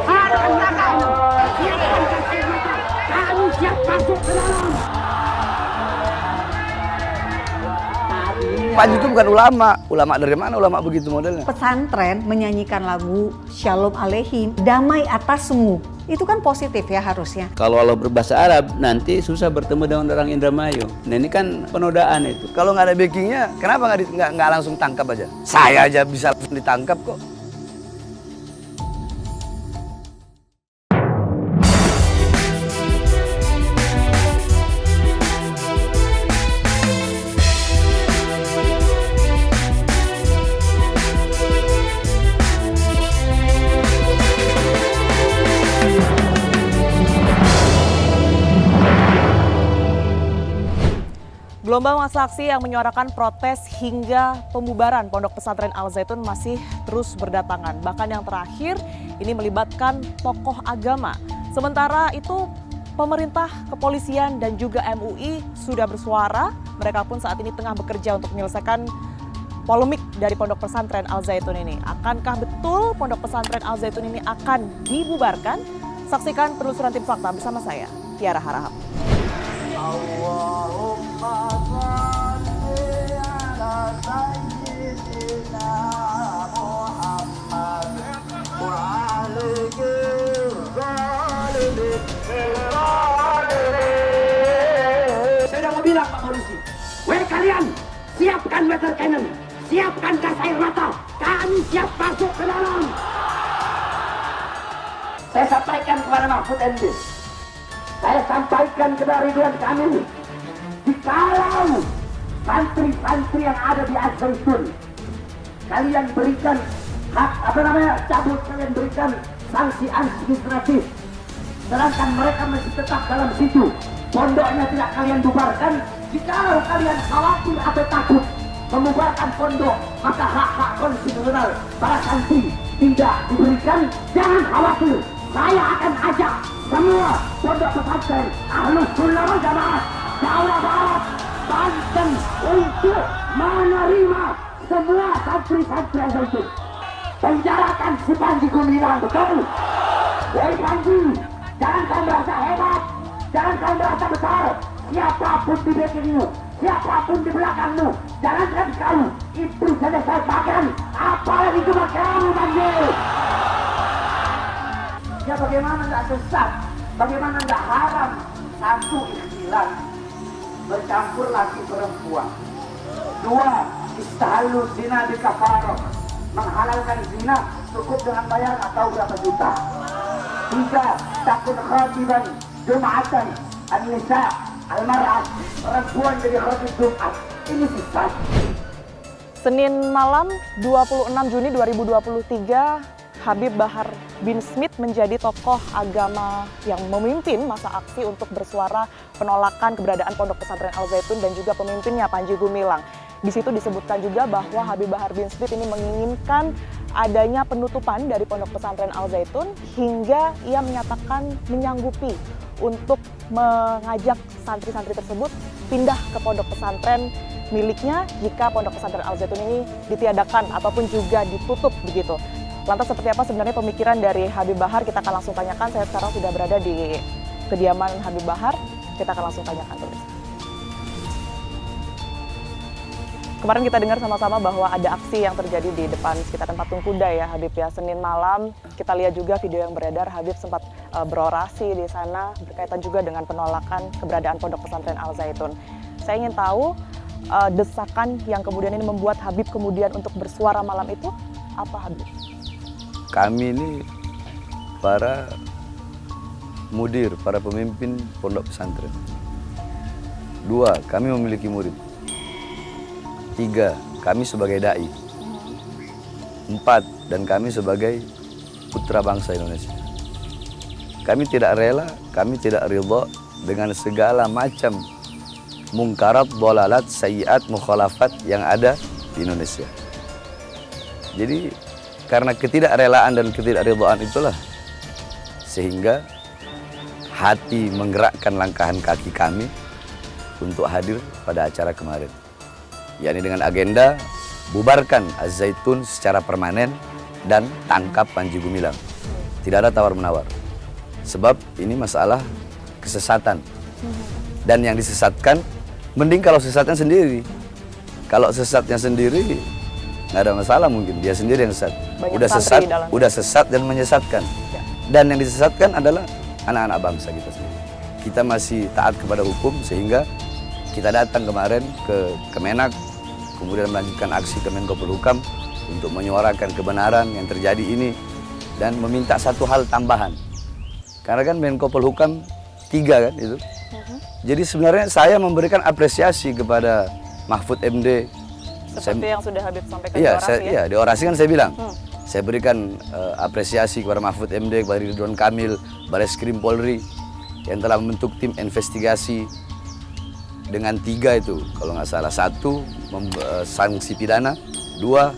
Hadang belakang, siapkan gas air mata, kami siap masuk ke dalam. Panji itu bukan ulama. Ulama dari mana ulama begitu modelnya? Pesantren menyanyikan lagu Shalom Aleihim, damai atasmu. Itu kan positif ya harusnya. Kalau Allah berbahasa Arab, nanti susah bertemu dengan orang Indramayu. Nah ini kan penodaan itu. Kalau nggak ada backingnya, kenapa nggak langsung tangkap aja? Saya aja bisa ditangkap kok. Gelombang massa aksi yang menyuarakan protes hingga pembubaran Pondok Pesantren Al Zaitun masih terus berdatangan. Bahkan yang terakhir ini melibatkan tokoh agama. Sementara itu pemerintah, kepolisian dan juga MUI sudah bersuara. Mereka pun saat ini tengah bekerja untuk menyelesaikan polemik dari Pondok Pesantren Al Zaitun ini. Akankah betul Pondok Pesantren Al Zaitun ini akan dibubarkan? Saksikan penelusuran tim fakta bersama saya, Tiara Harahap. Allahumma shalli ala sayyidina Muhammad wa alihi Saya udah mau bilang Pak Polisi, weh kalian, siapkan water cannon, siapkan gas air mata, kami siap masuk ke dalam. Saya sampaikan kepada Mahfud MD, saya sampaikan kepada Ridwan Kamil, jikalau santri-santri yang ada di Al Zaitun, kalian berikan hak, cabut, kalian berikan sanksi administratif, sedangkan mereka masih tetap dalam situ, pondoknya tidak kalian bubarkan. Jikalau kalian khawatir atau takut membubarkan pondok, maka hak-hak konstitusional para santri tidak diberikan. Jangan khawatir, saya akan ajak semua pondok pesantren Ahlus Sunnah wal Jamaah Jawa Barat, Banten untuk menerima semua santri-santri Al Zaitun. Penjarakan si Panji Gumilang, betul? Woi Panji, jangan kau merasa hebat, jangan kau merasa besar. Siapapun di backingmu, siapapun di belakangmu, jangankan kau, itu saja saya pakai. Apalagi cuma kamu, Panji. Ya bagaimana nggak sesat, bagaimana nggak haram satu ikhtilat bercampur laki perempuan, dua istahalu zina di kafarah, menghalalkan zina cukup dengan bayar atau berapa juta, tiga takut khatiban jumatan an-nisa al-mar'ah, perempuan jadi khatib Jumat. Ini sesat. Senin malam 26 Juni 2023, Habib Bahar bin Smith menjadi tokoh agama yang memimpin masa aksi untuk bersuara penolakan keberadaan Pondok Pesantren Al Zaitun dan juga pemimpinnya Panji Gumilang. Di situ disebutkan juga bahwa Habib Bahar bin Smith ini menginginkan adanya penutupan dari Pondok Pesantren Al Zaitun hingga ia menyatakan menyanggupi untuk mengajak santri-santri tersebut pindah ke pondok pesantren miliknya jika Pondok Pesantren Al Zaitun ini ditiadakan ataupun juga ditutup begitu. Lantas seperti apa sebenarnya pemikiran dari Habib Bahar? Kita akan langsung tanyakan. Saya sekarang sudah berada di kediaman Habib Bahar. Kita akan langsung tanyakan tulis. Kemarin kita dengar sama-sama bahwa ada aksi yang terjadi di depan sekitaran Patung Kuda ya Habib ya, Senin malam. Kita lihat juga video yang beredar, Habib sempat berorasi di sana berkaitan juga dengan penolakan keberadaan Pondok Pesantren Al Zaitun. Saya ingin tahu desakan yang kemudian ini membuat Habib kemudian untuk bersuara malam itu apa, Habib? Kami ini para mudir, para pemimpin pondok pesantren. Dua, kami memiliki murid. Tiga, kami sebagai dai. Empat, dan kami sebagai putra bangsa Indonesia. Kami tidak rela, kami tidak ridha dengan segala macam mungkarat, dhalalat, sayyiat, mukhalafat yang ada di Indonesia. Jadi karena ketidakrelaan dan ketidakridhaan itulah sehingga hati menggerakkan langkahan kaki kami untuk hadir pada acara kemarin, yakni dengan agenda bubarkan Al Zaitun secara permanen dan tangkap Panji Gumilang. Tidak ada tawar-menawar. Sebab ini masalah kesesatan. Dan yang disesatkan, mending kalau sesatnya sendiri. Kalau sesatnya sendiri, nggak ada masalah mungkin. Dia sendiri yang sesat. Banyak Udah santri sesat, di dalamnya. udah sesat dan menyesatkan. Ya. Dan yang disesatkan adalah anak-anak bangsa kita sendiri. Kita masih taat kepada hukum sehingga kita datang kemarin ke Kemenak, kemudian melanjutkan aksi ke Menko Polhukam untuk menyuarakan kebenaran yang terjadi ini dan meminta satu hal tambahan. Karena kan Menko Polhukam 3 kan itu. Jadi sebenarnya saya memberikan apresiasi kepada Mahfud MD. Seperti yang sudah Habib sampaikan Iya, di orasi ya? iya, di orasi kan saya bilang. Saya berikan apresiasi kepada Mahfud MD, kepada Ridwan Kamil, Bareskrim Polri yang telah membentuk tim investigasi dengan 3 itu, kalau nggak salah. 1, sanksi pidana, 2,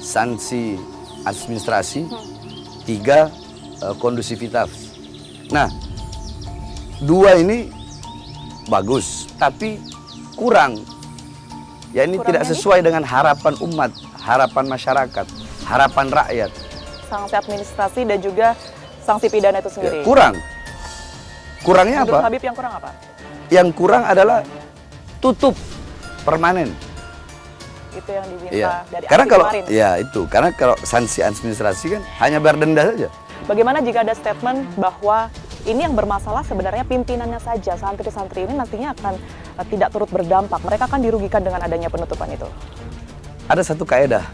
sanksi administrasi, 3, kondusivitas. Nah, 2 ini bagus, tapi kurang. Ya ini tidak sesuai dengan harapan umat, harapan masyarakat, harapan rakyat. Sanksi administrasi dan juga sanksi pidana itu Ya, sendiri. kurang. Kurangnya Menurut apa? Habib yang kurang apa? Yang kurang adalah tutup permanen. Itu yang diminta Iya. dari Karena aksi kalau kemarin. ya itu, karena kalau sanksi administrasi kan hanya bayar denda saja. Bagaimana jika ada statement bahwa ini yang bermasalah sebenarnya pimpinannya saja, santri-santri ini nantinya akan tidak turut berdampak, mereka akan dirugikan dengan adanya penutupan itu? Ada satu kaedah.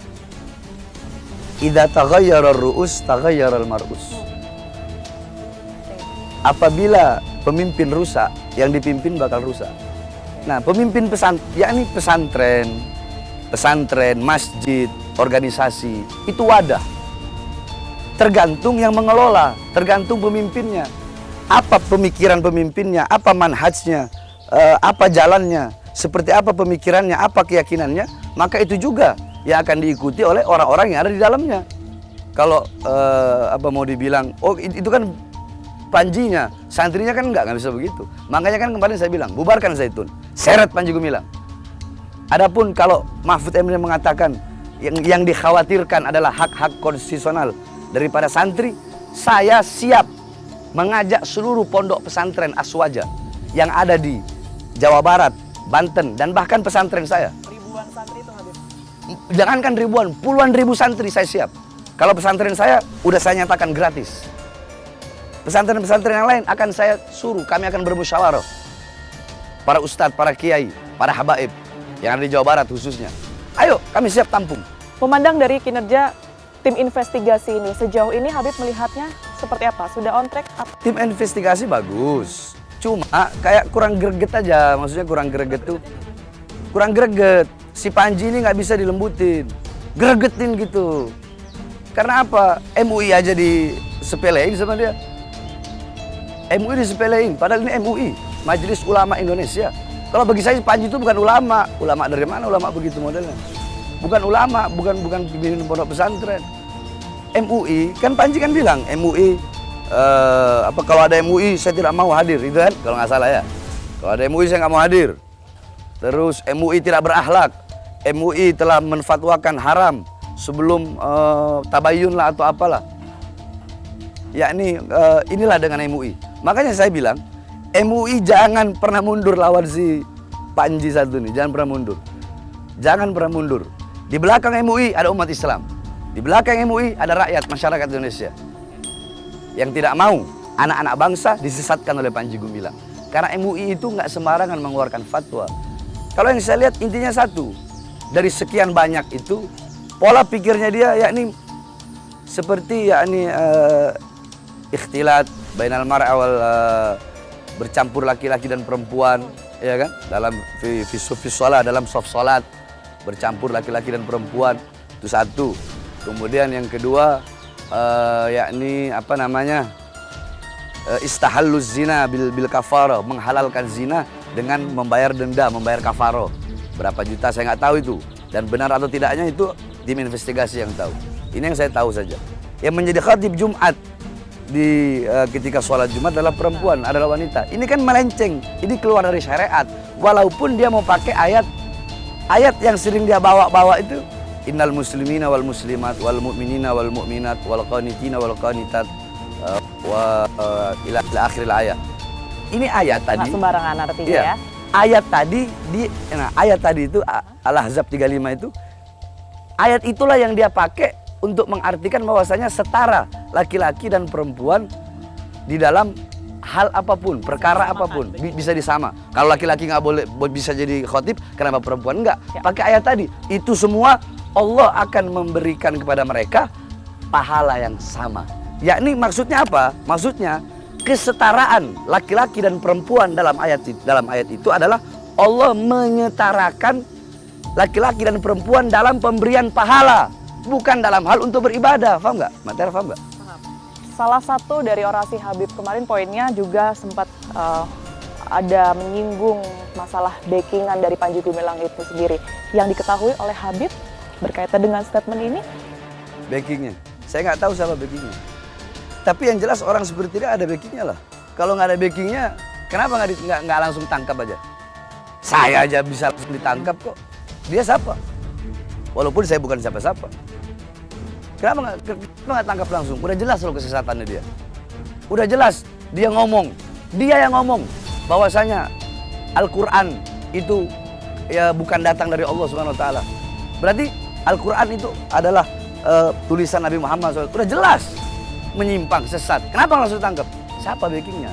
Idza taghayyara ar-ru'us taghayyara al-mar'us. Apabila pemimpin rusak, yang dipimpin bakal rusak. Nah, pemimpin yakni pesantren, masjid, organisasi, itu wadah. Tergantung yang mengelola, tergantung pemimpinnya. Apa pemikiran pemimpinnya, apa manhajnya, apa jalannya, seperti apa pemikirannya, apa keyakinannya, maka itu juga yang akan diikuti oleh orang-orang yang ada di dalamnya. Kalau mau dibilang, oh itu kan Panjinya, santrinya kan nggak bisa begitu. Makanya kan kemarin saya bilang, bubarkan Zaitun, seret Panji Gumilang. Adapun kalau Mahfud MD mengatakan yang dikhawatirkan adalah hak-hak konstitusional daripada santri, saya siap mengajak seluruh pondok pesantren Aswaja yang ada di Jawa Barat, Banten, dan bahkan pesantren saya. Ribuan santri itu Habib. Jangankan ribuan, puluhan ribu santri saya siap. Kalau pesantren saya, udah saya nyatakan gratis. Pesantren-pesantren yang lain akan saya suruh, kami akan bermusyawarah. Para ustadz, para kiai, para habaib yang ada di Jawa Barat khususnya. Ayo, kami siap tampung. Memandang dari kinerja tim investigasi ini, sejauh ini Habib melihatnya seperti apa? Sudah on track? Tim investigasi bagus. Cuma kayak kurang greget aja, maksudnya kurang greget tuh. Kurang greget. Si Panji ini nggak bisa dilembutin. Gregetin gitu. Karena apa? MUI aja disepelein sama dia. MUI disepelein, padahal ini MUI, Majelis Ulama Indonesia. Kalau bagi saya Panji itu bukan ulama. Ulama dari mana ulama begitu modelnya? Bukan ulama, bukan pimpinan pondok pesantren. MUI, kan Panji kan bilang MUI kalau ada MUI saya tidak mau hadir, itu kan kalau nggak salah ya. Kalau ada MUI saya nggak mau hadir. Terus MUI tidak berakhlak. MUI telah menfatwakan haram sebelum tabayun lah atau apalah. Yakni inilah dengan MUI. Makanya saya bilang MUI jangan pernah mundur lawan si Panji satu nih, jangan pernah mundur. Jangan pernah mundur. Di belakang MUI ada umat Islam. Di belakang MUI ada rakyat masyarakat Indonesia yang tidak mau anak-anak bangsa disesatkan oleh Panji Gumilang. Karena MUI itu nggak sembarangan mengeluarkan fatwa. Kalau yang saya lihat intinya satu, dari sekian banyak itu pola pikirnya dia yakni seperti yakni ikhtilat bainal mar'a wal bercampur laki-laki dan perempuan, ya kan? Dalam fi shalah, dalam soft salat bercampur laki-laki dan perempuan, itu satu. Kemudian yang kedua yakni istahalluz zina bil kafarah, menghalalkan zina dengan membayar denda, membayar kafarah. Berapa juta saya nggak tahu itu, dan benar atau tidaknya itu tim investigasi yang tahu. Ini yang saya tahu saja. Yang menjadi khatib Jumat di ketika sholat Jumat adalah perempuan, adalah wanita. Ini kan melenceng, ini keluar dari syariat. Walaupun dia mau pakai ayat yang sering dia bawa-bawa Innal muslimina wal muslimat wal mu'minina wal mu'minat wal qanitina wal qanitat ila akhiril ayat. Ini ayat tadi. Nggak sembarangan artinya Iya. ya. Ayat tadi ayat tadi itu Al-Ahzab 35 itu ayat itulah yang dia pakai untuk mengartikan bahwasanya setara laki-laki dan perempuan di dalam hal apapun, perkara apapun bisa disama. Kalau laki-laki nggak boleh bisa jadi khotib, kenapa perempuan enggak? Ya. Pakai ayat tadi. Itu semua Allah akan memberikan kepada mereka pahala yang sama. Yakni maksudnya apa? Maksudnya kesetaraan laki-laki dan perempuan dalam ayat itu adalah Allah menyetarakan laki-laki dan perempuan dalam pemberian pahala, bukan dalam hal untuk beribadah. Paham nggak? Materi paham nggak? Salah satu dari orasi Habib kemarin poinnya juga sempat ada menyinggung masalah backingan dari Panji Gumilang itu sendiri. Yang diketahui oleh Habib berkaitan dengan statement ini? Backingnya, saya nggak tahu siapa backingnya. Tapi yang jelas orang seperti dia ada backingnya lah. Kalau nggak ada backingnya, kenapa nggak langsung tangkap aja? Saya aja bisa langsung ditangkap kok. Dia siapa? Walaupun saya bukan siapa-siapa. Kenapa nggak tangkap langsung? Udah jelas loh kesesatannya dia. Udah jelas dia ngomong. Dia yang ngomong bahwasanya Al-Quran itu ya bukan datang dari Allah Subhanahu Wa Taala. Berarti Al-Quran itu adalah tulisan Nabi Muhammad SAW. Udah jelas menyimpang, sesat. Kenapa langsung tangkap? Siapa backingnya?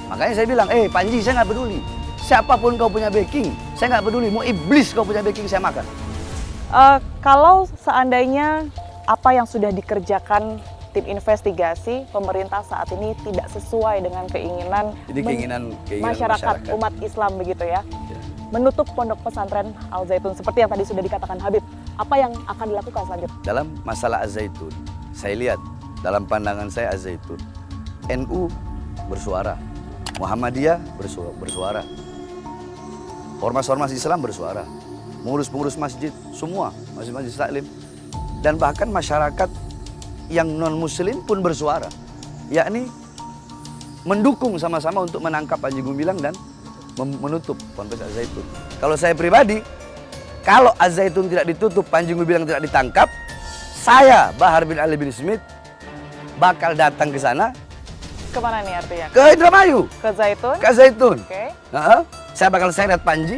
Makanya saya bilang, Panji, saya nggak peduli. Siapapun kau punya backing, saya nggak peduli. Mau iblis kau punya backing, saya makan. Kalau seandainya apa yang sudah dikerjakan tim investigasi pemerintah saat ini tidak sesuai dengan keinginan, Jadi keinginan masyarakat umat Islam begitu ya, menutup pondok pesantren Al Zaitun seperti yang tadi sudah dikatakan Habib, apa yang akan dilakukan selanjutnya? Dalam masalah Az-Zaitun, saya lihat dalam pandangan saya Az-Zaitun, NU bersuara, Muhammadiyah bersuara, ormas-ormas Islam bersuara, pengurus-pengurus masjid, semua masjid-masjid taklim, dan bahkan masyarakat yang non-muslim pun bersuara, yakni mendukung sama-sama untuk menangkap Panji Gumilang dan menutup Ponpes Az-Zaitun. Kalau saya pribadi, kalau Az-Zaitun tidak ditutup, Panji Gumilang tidak ditangkap, saya Bahar bin Ali bin Smith bakal datang ke sana. Kemana nih artinya? Ke Indramayu. Ke Zaitun? Ke Zaitun. Oke. Saya bakal seret Panji.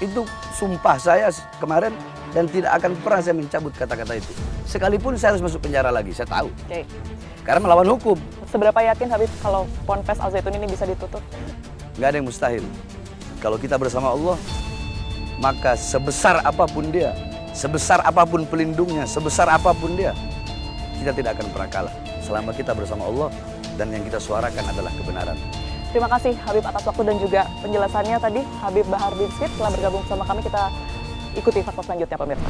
Itu sumpah saya kemarin dan tidak akan pernah saya mencabut kata-kata itu. Sekalipun saya harus masuk penjara lagi, saya tahu. Oke. Karena melawan hukum. Seberapa yakin Habib kalau Ponpes Al Zaitun ini bisa ditutup? Nggak ada yang mustahil. Kalau kita bersama Allah, maka sebesar apapun dia, sebesar apapun pelindungnya, sebesar apapun dia, kita tidak akan pernah kalah. Selama kita bersama Allah dan yang kita suarakan adalah kebenaran. Terima kasih Habib atas waktu dan juga penjelasannya tadi. Habib Bahar bin Smith telah bergabung bersama kami. Kita ikuti fakta selanjutnya pemirsa.